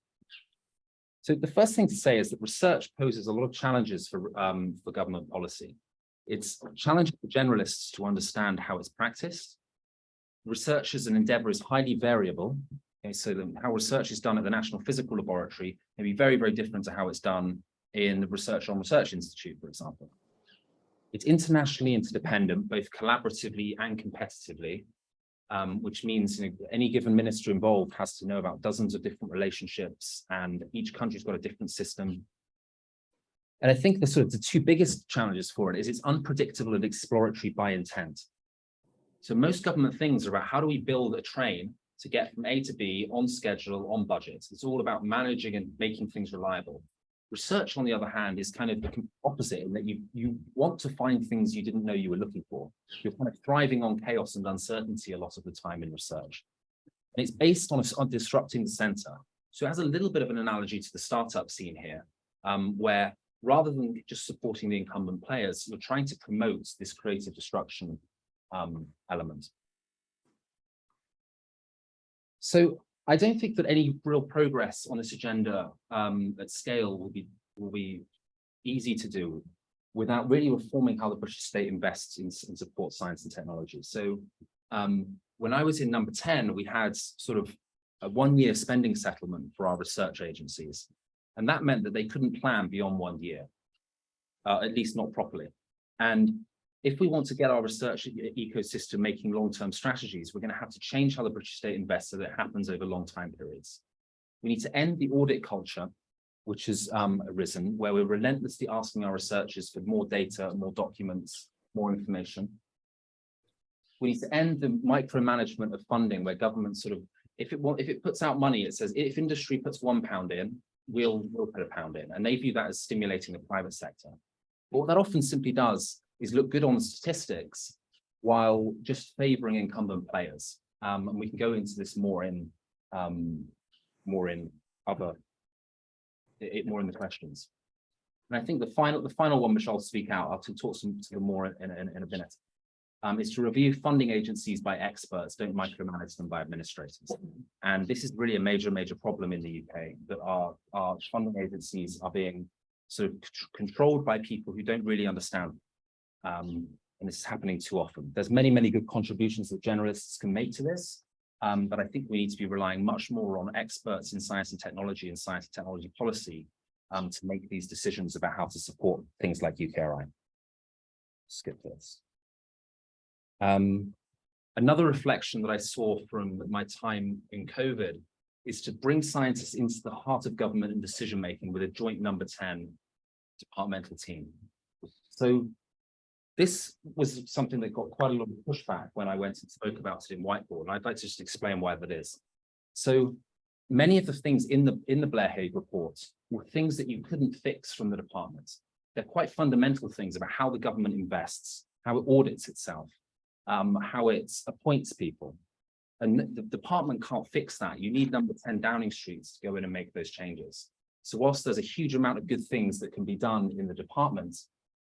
So the first thing to say is that research poses a lot of challenges for government policy. It's challenging for generalists to understand how it's practiced. Research as an endeavor is highly variable. Okay, so how research is done at the National Physical Laboratory may be very, very different to how it's done in the Research on Research Institute, for example. It's internationally interdependent, both collaboratively and competitively, which means, you know, any given minister involved has to know about dozens of different relationships, and each country's got a different system. And I think the two biggest challenges for it is it's unpredictable and exploratory by intent. So most government things are about how do we build a train to get from A to B on schedule, on budget. It's all about managing and making things reliable. Research, on the other hand, is kind of the opposite, in that you want to find things you didn't know you were looking for. You're kind of thriving on chaos and uncertainty a lot of the time in research. And it's based on disrupting the center. So it has a little bit of an analogy to the startup scene here, where rather than just supporting the incumbent players, you're trying to promote this creative destruction element. So I don't think that any real progress on this agenda at scale will be easy to do without really reforming how the British state invests in support science and technology. So when I was in number 10, we had sort of a 1-year spending settlement for our research agencies. And that meant that they couldn't plan beyond 1 year, at least not properly. And if we want to get our research ecosystem making long-term strategies, we're going to have to change how the British state invests so that it happens over long time periods. We need to end the audit culture, which has arisen, where we're relentlessly asking our researchers for more data, more documents, more information. We need to end the micromanagement of funding, where government sort of, if it puts out money, it says, if industry puts £1 in, we'll put £1 in. And they view that as stimulating the private sector. But what that often simply does is look good on the statistics while just favoring incumbent players. And we can go into this more in the questions. And I think the final one, which I'll speak out, I'll talk to them more in a minute, is to review funding agencies by experts, don't micromanage them by administrators. And this is really a major problem in the UK, that our funding agencies are being sort of controlled by people who don't really understand. And this is happening too often. There's many good contributions that generalists can make to this, but I think we need to be relying much more on experts in science and technology policy to make these decisions about how to support things like UKRI. Skip this. Another reflection that I saw from my time in COVID is to bring scientists into the heart of government and decision-making with a joint number 10 departmental team. So this was something that got quite a lot of pushback when I went and spoke about it in Whiteboard, and I'd like to just explain why that is. So many of the things in the Blair-Hague report were things that you couldn't fix from the department. They're quite fundamental things about how the government invests, how it audits itself, how it appoints people. And the department can't fix that. You need number 10 Downing Street to go in and make those changes. So whilst there's a huge amount of good things that can be done in the department,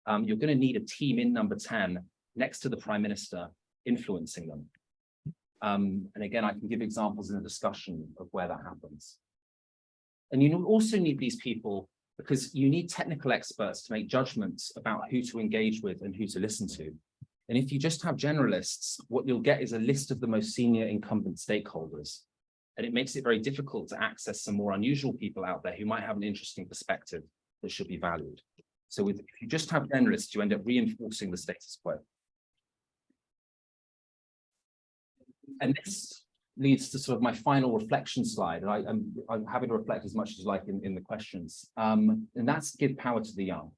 you're going to need a team in number 10 next to the Prime Minister influencing them. And again, I can give examples in the discussion of where that happens. And you also need these people because you need technical experts to make judgments about who to engage with and who to listen to. And if you just have generalists, what you'll get is a list of the most senior incumbent stakeholders. And it makes it very difficult to access some more unusual people out there who might have an interesting perspective that should be valued. So if you just have generalists, you end up reinforcing the status quo. And this leads to sort of my final reflection slide. And I'm happy to reflect as much as you like in the questions. And that's give power to the young.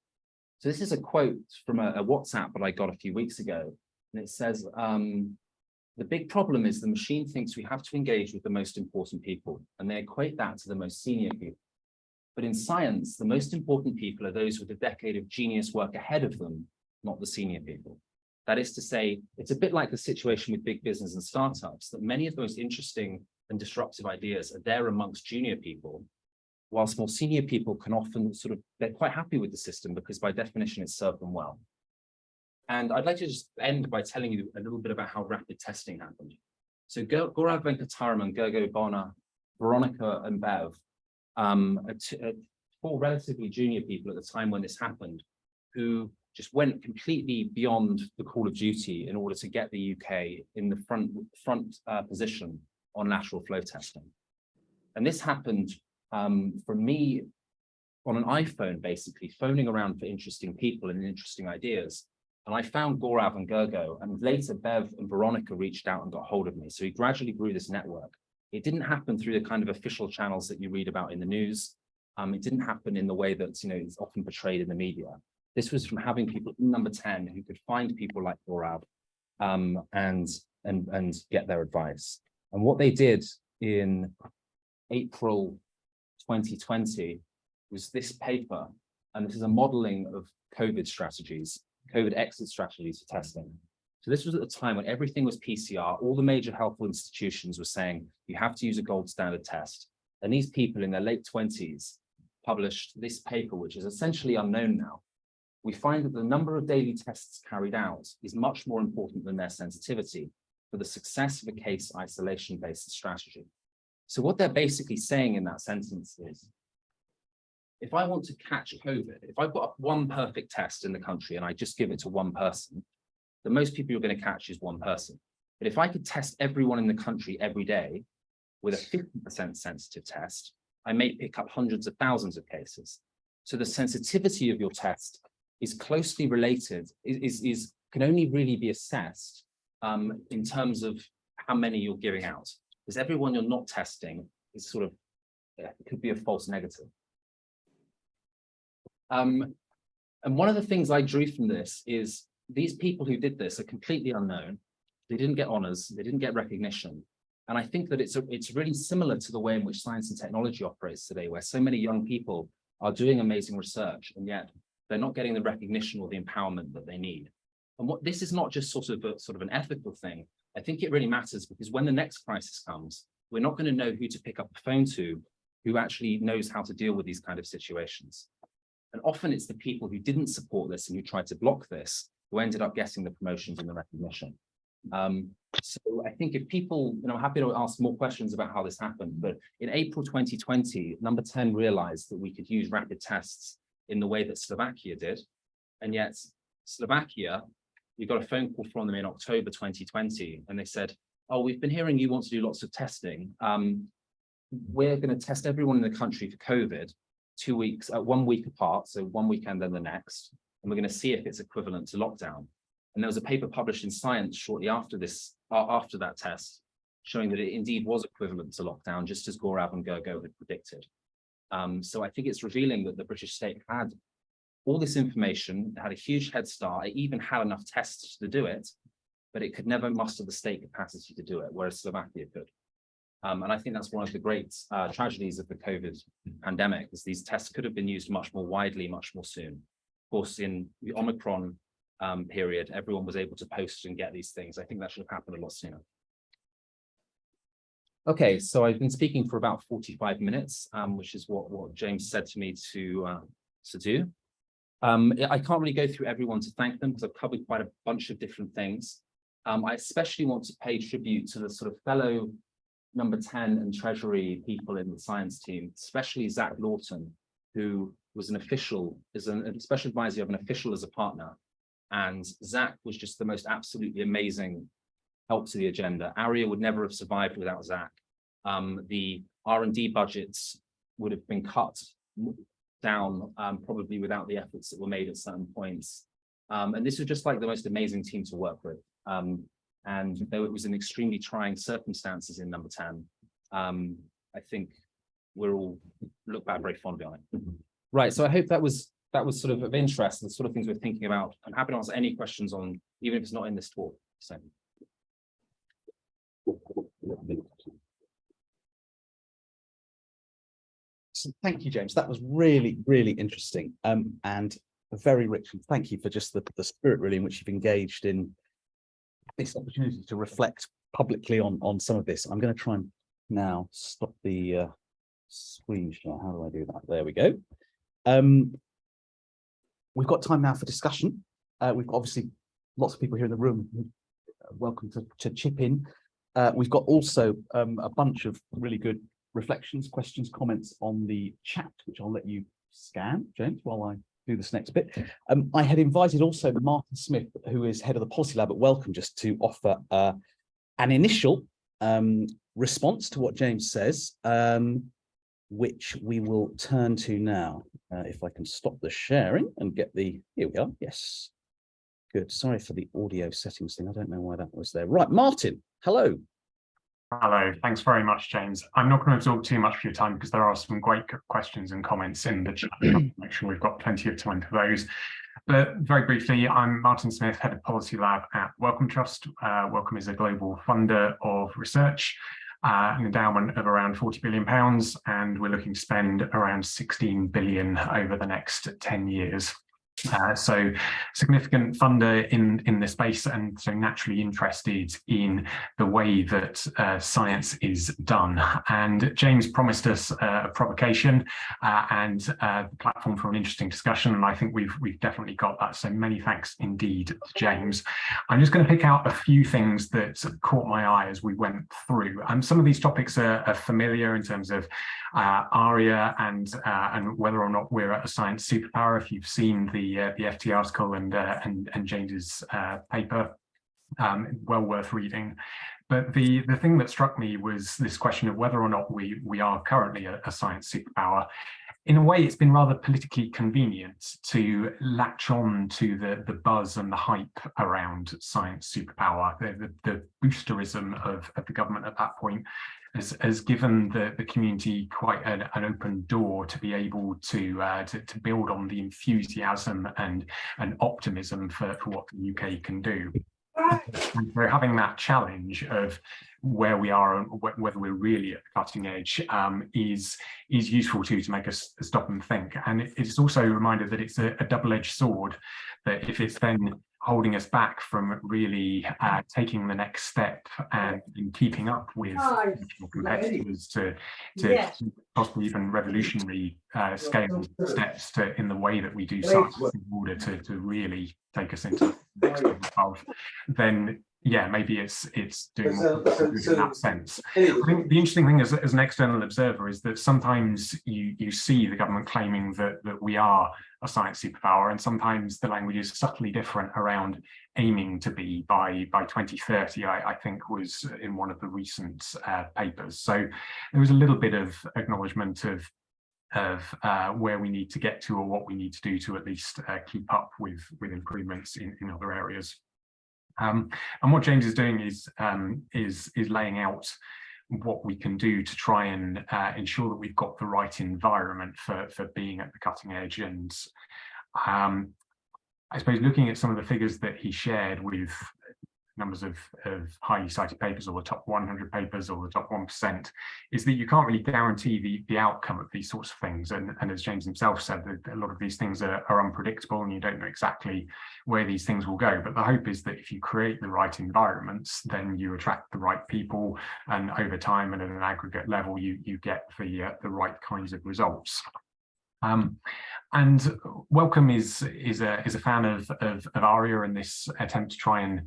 So this is a quote from a WhatsApp that I got a few weeks ago. And it says, the big problem is the machine thinks we have to engage with the most important people, and they equate that to the most senior people. But in science, the most important people are those with a decade of genius work ahead of them, not the senior people. That is to say, it's a bit like the situation with big business and startups, that many of the most interesting and disruptive ideas are there amongst junior people, whilst more senior people can often they're quite happy with the system because by definition, it's served them well. And I'd like to just end by telling you a little bit about how rapid testing happened. So Gaurav Venkataraman, Gergo Bona, Veronica and Bev, four relatively junior people at the time when this happened, who just went completely beyond the call of duty in order to get the UK in the front position on lateral flow testing. And this happened from me on an iPhone, basically, phoning around for interesting people and interesting ideas. And I found Gaurav and Gergo, and later Bev and Veronica reached out and got hold of me. So he gradually grew this network. It didn't happen through the kind of official channels that you read about in the news. It didn't happen in the way that, you know, it's often portrayed in the media. This was from having people in number 10 who could find people like Gaurav and get their advice. And what they did in April 2020 was this paper, and this is a modeling of COVID strategies, COVID exit strategies for testing. So this was at the time when everything was PCR. All the major health institutions were saying, you have to use a gold standard test. And these people in their late 20s published this paper, which is essentially unknown now. We find that the number of daily tests carried out is much more important than their sensitivity for the success of a case isolation-based strategy. So what they're basically saying in that sentence is, if I want to catch COVID, if I've got one perfect test in the country and I just give it to one person, the most people you're going to catch is one person. But if I could test everyone in the country every day with a 50% sensitive test, I may pick up hundreds of thousands of cases. So the sensitivity of your test is closely related, can only really be assessed in terms of how many you're giving out. Because everyone you're not testing is sort of, it could be a false negative. And one of the things I drew from this is these people who did this are completely unknown. They didn't get honors, they didn't get recognition. And I think that it's really similar to the way in which science and technology operates today, where so many young people are doing amazing research, and yet they're not getting the recognition or the empowerment that they need. And what this is not just sort of an ethical thing. I think it really matters, because when the next crisis comes, we're not going to know who to pick up the phone to, who actually knows how to deal with these kind of situations. And often it's the people who didn't support this and who tried to block this who ended up getting the promotions and the recognition. So I think if people, you know, I'm happy to ask more questions about how this happened, but in April 2020, number 10 realized that we could use rapid tests in the way that Slovakia did. And yet Slovakia, we got a phone call from them in October 2020, and they said, oh, we've been hearing you want to do lots of testing. We're going to test everyone in the country for COVID 2 weeks, 1 week apart, so one weekend then the next, and we're going to see if it's equivalent to lockdown. And there was a paper published in Science shortly after this, after that test, showing that it indeed was equivalent to lockdown, just as Gaurav and Gergo had predicted. So I think it's revealing that the British state had all this information, had a huge head start, it even had enough tests to do it, but it could never muster the state capacity to do it, whereas Slovakia could. And I think that's one of the great tragedies of the COVID pandemic, is these tests could have been used much more widely, much more soon. Of course, in the Omicron period, everyone was able to post and get these things. I think that should have happened a lot sooner. Okay, so I've been speaking for about 45 minutes, which is what James said to me to do. I can't really go through everyone to thank them, because I've covered quite a bunch of different things. I especially want to pay tribute to the sort of fellow number 10 and Treasury people in the science team, especially Zach Lawton, who was an official, is a special advisor of an official as a partner. And Zach was just the most absolutely amazing help to the agenda. ARIA would never have survived without Zach. The R&D budgets would have been cut down probably without the efforts that were made at certain points. And this was just like the most amazing team to work with. And though it was in extremely trying circumstances in number 10, I think we're all look back very fondly on it. Right, so I hope that was sort of interest, the sort of things we're thinking about. I'm happy to answer any questions on, even if it's not in this talk. So. So thank you, James. That was really, really interesting and very rich. And thank you for just the spirit really in which you've engaged in this opportunity to reflect publicly on some of this. I'm going to try and now stop the screen share. How do I do that? There we go. We've got time now for discussion. We've got obviously lots of people here in the room. Welcome to chip in. We've got also a bunch of really good reflections, questions, comments on the chat, which I'll let you scan, James, while I do this next bit. I had invited also Martin Smith, who is head of the policy lab at Wellcome, just to offer an initial response to what James says, which we will turn to now. If I can stop the sharing and get the, here we are, yes. Good, sorry for the audio settings thing. I don't know why that was there. Right, Martin, hello. Hello, thanks very much, James. I'm not going to absorb too much of your time because there are some great questions and comments in the chat. Make sure we've got plenty of time for those. But very briefly, I'm Martin Smith, Head of Policy Lab at Wellcome Trust. Wellcome is a global funder of research, an endowment of around £40 billion, and we're looking to spend around 16 billion over the next 10 years. So significant funder in this space, and so naturally interested in the way that science is done. And James promised us a provocation and the platform for an interesting discussion, and I think we've definitely got that. So many thanks indeed to James. I'm just going to pick out a few things that caught my eye as we went through. Some of these topics are familiar in terms of ARIA and whether or not we're a science superpower. If you've seen the FT article and James's paper, well worth reading. But the thing that struck me was this question of whether or not we are currently a science superpower. In a way, it's been rather politically convenient to latch on to the buzz and the hype around science superpower. The boosterism of the government at that point has given the community quite an open door to be able to build on the enthusiasm and optimism for what the UK can do. And so having that challenge of where we are and whether we're really at the cutting edge is useful to make us stop and think. And it's also a reminder that it's a double-edged sword, that if it's then holding us back from really taking the next step and keeping up with competitors to possibly even revolutionary scale steps in the way that we do science in order to really take us into the next level above, then yeah, maybe it's doing more in that sense. I think the interesting thing as an external observer is that sometimes you see the government claiming that we are a science superpower, and sometimes the language is subtly different around aiming to be by 2030, I think was in one of the recent papers. So there was a little bit of acknowledgement of where we need to get to, or what we need to do to at least keep up with improvements in other areas. And what James is doing is laying out what we can do to try and ensure that we've got the right environment for being at the cutting edge. And I suppose looking at some of the figures that he shared with numbers of highly cited papers, or the top 100 papers, or the top 1%, is that you can't really guarantee the outcome of these sorts of things. And as James himself said, a lot of these things are unpredictable, and you don't know exactly where these things will go. But the hope is that if you create the right environments, then you attract the right people, and over time and at an aggregate level, you get the right kinds of results. And Wellcome is a fan of ARIA and this attempt to try and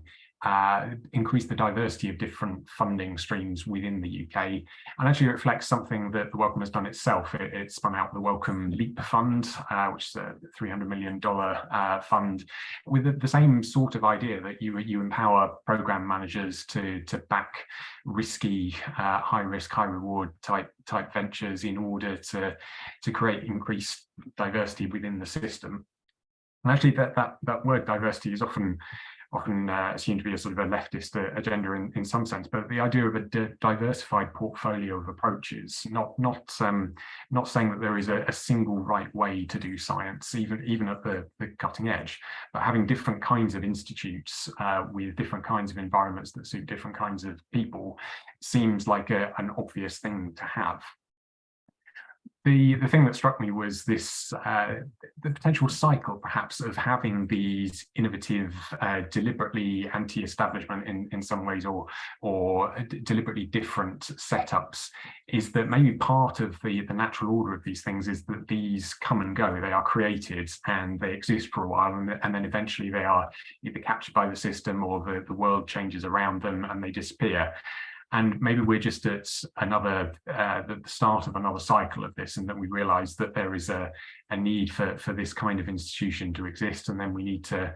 increase the diversity of different funding streams within the UK, and actually reflects something that the Wellcome has done itself. It spun out the Wellcome Leap Fund, which is a $300 million fund, with the same sort of idea that you empower program managers to back risky, high risk, high reward type ventures in order to create increased diversity within the system. And actually that word diversity is often assumed to be a sort of a leftist agenda in some sense, but the idea of a diversified portfolio of approaches, not saying that there is a single right way to do science, even at the cutting edge, but having different kinds of institutes with different kinds of environments that suit different kinds of people seems like an obvious thing to have. The thing that struck me was this the potential cycle, perhaps, of having these innovative, deliberately anti-establishment in some ways, or deliberately different setups, is that maybe part of the natural order of these things is that these come and go. They are created and they exist for a while, and then eventually they are either captured by the system, or the world changes around them and they disappear. And maybe we're just at the start of another cycle of this, and that we realize that there is a need for this kind of institution to exist, and then we need to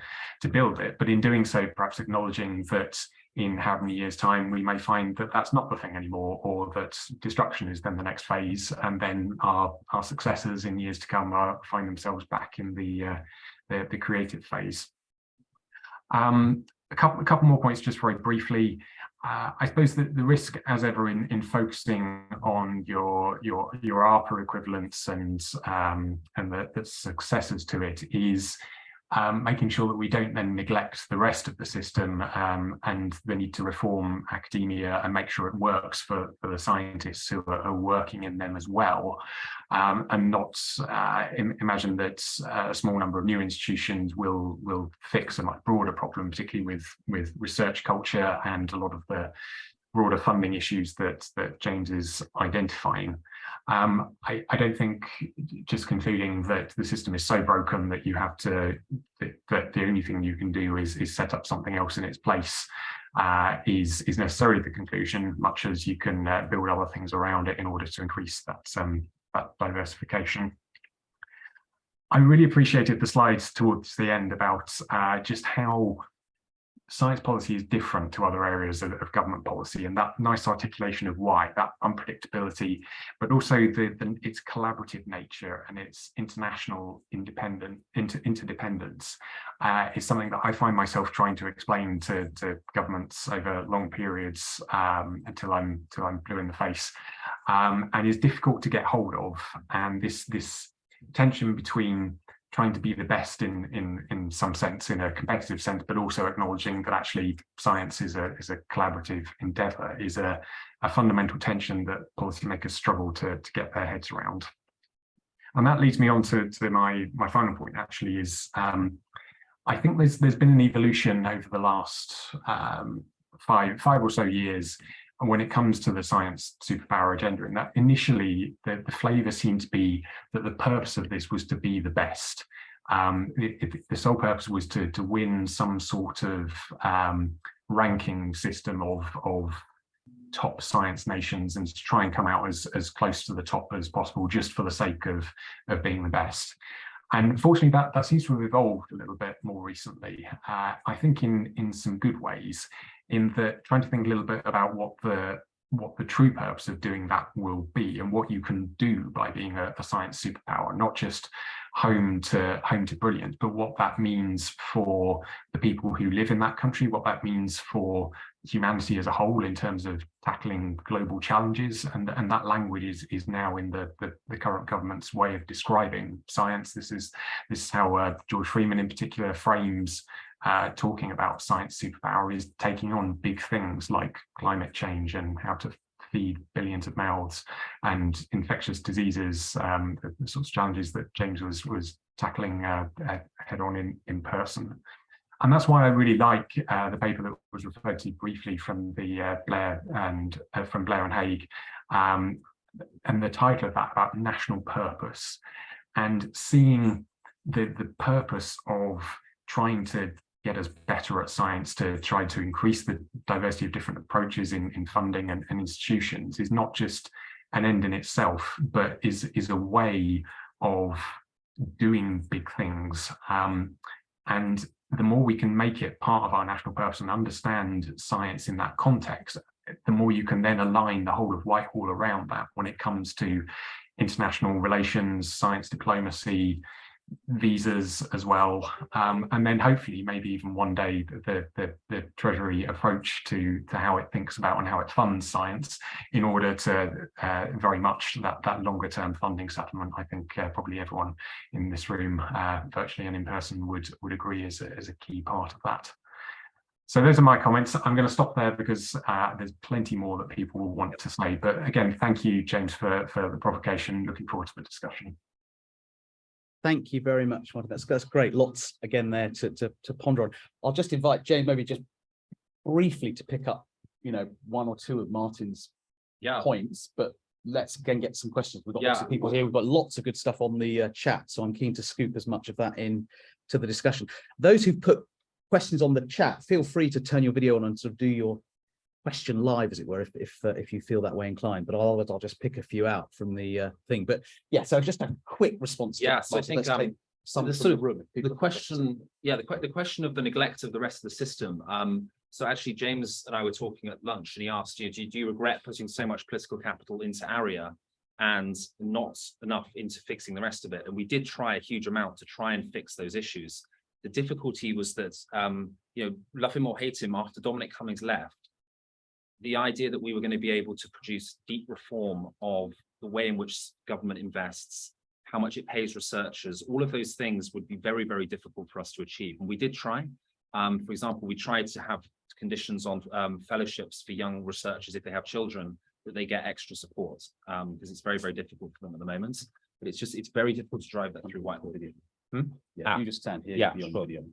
build it. But in doing so, perhaps acknowledging that in how many years' time we may find that that's not the thing anymore, or that destruction is then the next phase, and then our successors in years to come find themselves back in the creative phase. A couple more points just very briefly. I suppose that the risk, as ever, in focusing on your ARPA equivalents and the successors to it is making sure that we don't then neglect the rest of the system and the need to reform academia and make sure it works for the scientists who are working in them as well, and not imagine that a small number of new institutions will fix a much broader problem, particularly with research culture and a lot of the broader funding issues that James is identifying. I don't think, just concluding that the system is so broken that you have to, that the only thing you can do is set up something else in its place is necessarily the conclusion, much as you can build other things around it in order to increase that diversification. I really appreciated the slides towards the end about just how science policy is different to other areas of government policy, and that nice articulation of why, that unpredictability, but also its collaborative nature and its international interdependence is something that I find myself trying to explain to governments over long periods until I'm blue in the face, and is difficult to get hold of. And this tension between trying to be the best in some sense, in a competitive sense, but also acknowledging that actually science is a collaborative endeavor is a fundamental tension that policymakers struggle to get their heads around. And that leads me on to my final point, actually, is I think there's been an evolution over the last five or so years when it comes to the science superpower agenda, and that initially the flavour seemed to be that the purpose of this was to be the best. The sole purpose was to win some sort of ranking system of top science nations and to try and come out as close to the top as possible, just for the sake of being the best. And unfortunately, that seems to have evolved a little bit more recently. I think in some good ways, in that trying to think a little bit about what the true purpose of doing that will be and what you can do by being a science superpower, not just home to brilliance, but what that means for the people who live in that country, what that means for humanity as a whole in terms of tackling global challenges. And that language is now in the current government's way of describing science. This is how George Freeman in particular frames talking about science superpower, is taking on big things like climate change and how to feed billions of mouths and infectious diseases, the sorts of challenges that James was tackling head on in person. And that's why I really like the paper that was referred to briefly from the Blair and Hague, and the title of that about national purpose, and seeing the purpose of trying to get us better at science, to try to increase the diversity of different approaches in funding and institutions, is not just an end in itself, but is a way of doing big things. And the more we can make it part of our national purpose and understand science in that context, the more you can then align the whole of Whitehall around that when it comes to international relations, science diplomacy, visas as well, and then hopefully maybe even one day the Treasury approach to how it thinks about and how it funds science, in order to very much that longer term funding settlement. I think probably everyone in this room, virtually and in person, would agree is a key part of that. So those are my comments. I'm going to stop there because there's plenty more that people will want to say. But again, thank you, James, for the provocation. Looking forward to the discussion. Thank you very much, Martin. That's great. Lots again there to ponder on. I'll just invite James maybe just briefly to pick up, one or two of Martin's points, but let's again get some questions. We've got lots of people here. We've got lots of good stuff on the chat, so I'm keen to scoop as much of that in to the discussion. Those who've put questions on the chat, feel free to turn your video on and sort of do your question live, as it were, if you feel that way inclined. But I'll just pick a few out from the thing. But yeah, so just a quick response. So I think some the sort of room. The question of the neglect of the rest of the system. So actually, James and I were talking at lunch, and he asked you, do you regret putting so much political capital into ARIA and not enough into fixing the rest of it? And we did try a huge amount to try and fix those issues. The difficulty was that love him or hate him, after Dominic Cummings left, the idea that we were going to be able to produce deep reform of the way in which government invests, how much it pays researchers, all of those things would be very, very difficult for us to achieve. And we did try. For example, we tried to have conditions on fellowships for young researchers if they have children, that they get extra support, because it's very, very difficult for them at the moment. But it's very difficult to drive that through Whitehall. Yeah, you just stand here. Yeah, you'll be sure.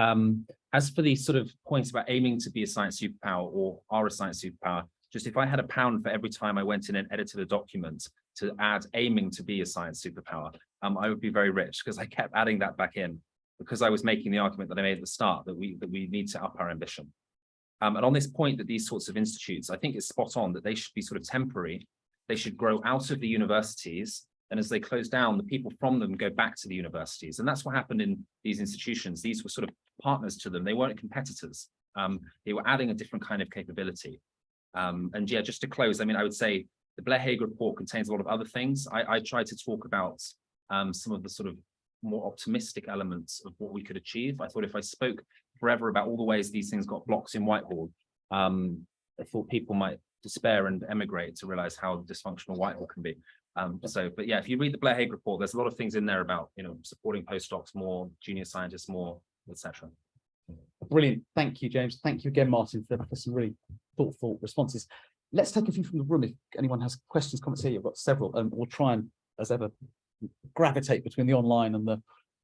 on video. As for the sort of points about aiming to be a science superpower or are a science superpower, just if I had £1 for every time I went in and edited a document to add aiming to be a science superpower, I would be very rich, because I kept adding that back in because I was making the argument that I made at the start that we need to up our ambition. And on this point that these sorts of institutes, I think it's spot on that they should be sort of temporary. They should grow out of the universities. And as they close down, the people from them go back to the universities. And that's what happened in these institutions. These were sort of partners to them. They weren't competitors. They were adding a different kind of capability. And yeah, just to close, I mean, I would say the Blair-Hague report contains a lot of other things. I tried to talk about some of the sort of more optimistic elements of what we could achieve. I thought if I spoke forever about all the ways these things got blocks in Whitehall, I thought people might despair and emigrate to realize how dysfunctional Whitehall can be. But yeah, if you read the Blair-Hague report, there's a lot of things in there about, supporting postdocs more, junior scientists more, etc. Brilliant. Thank you, James. Thank you again, Martin, for some really thoughtful responses. Let's take a few from the room. If anyone has questions, comments here, you've got several, and we'll try and, as ever, gravitate between the online and the